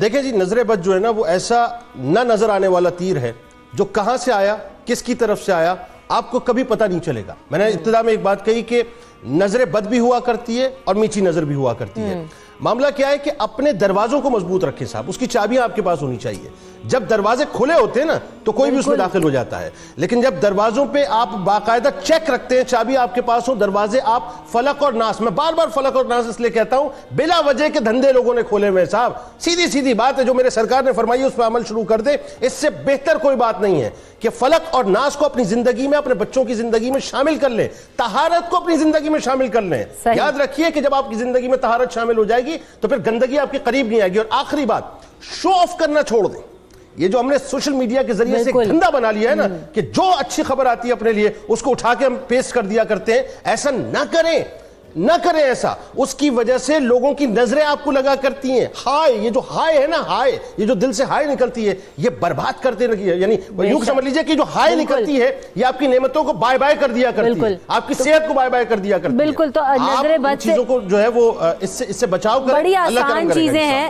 دیکھیں جی، نظر بد جو ہے نا وہ ایسا نہ نظر آنے والا تیر ہے جو کہاں سے آیا، کس کی طرف سے آیا، آپ کو کبھی پتہ نہیں چلے گا۔ میں نے ابتدا میں ایک بات کہی کہ نظر بد بھی ہوا کرتی ہے اور میٹھی نظر بھی ہوا کرتی ہے۔ معاملہ کیا ہے کہ اپنے دروازوں کو مضبوط رکھیں صاحب، اس کی چابیاں آپ کے پاس ہونی چاہیے۔ جب دروازے کھلے ہوتے ہیں نا تو کوئی بھی اس میں داخل ہو جاتا ہے، لیکن جب دروازوں پہ آپ باقاعدہ چیک رکھتے ہیں، چابی آپ کے پاس ہو، دروازے آپ فلق اور ناس، میں بار بار فلق اور ناس اس لیے کہتا ہوں، بلا وجہ کے دھندے لوگوں نے کھولے ہوئے صاحب۔ سیدھی سیدھی بات ہے جو میرے سرکار نے فرمائی اس پہ عمل شروع کر دے، اس سے بہتر کوئی بات نہیں ہے کہ فلق اور ناس کو اپنی زندگی میں، اپنے بچوں کی زندگی میں شامل کر لیں، طہارت کو اپنی زندگی میں شامل کر لیں۔ یاد رکھیے کہ جب آپ کی زندگی میں طہارت شامل ہو جائے گی تو پھر گندگی آپ کے قریب نہیں آئے گی۔ اور آخری بات، شو آف کرنا چھوڑ دیں۔ یہ جو ہم نے سوشل میڈیا کے ذریعے سے ایک دھندا بنا لیا ہے نا کہ جو اچھی خبر آتی ہے اپنے لیے اس کو اٹھا کے ہم پیسٹ کر دیا کرتے ہیں، ایسا نہ کریں ایسا۔ اس کی وجہ سے لوگوں کی نظریں آپ کو لگا کرتی ہیں۔ ہائے، یہ جو ہائے ہے نا، ہائے، یہ جو دل سے ہائے نکلتی ہے یہ برباد کرتے رہی ہے۔ یعنی یوں سمجھ لیجئے کہ جو ہائے نکلتی ہے یہ آپ کی نعمتوں کو بائے بائے کر دیا کرتی ہے، آپ کی صحت کو بائے بائے کر دیا کرتی ہے۔ بالکل، تو نظر بد چیزوں کو جو ہے وہ اس سے بچاؤ کریں۔ بڑی آسان چیزیں ہیں۔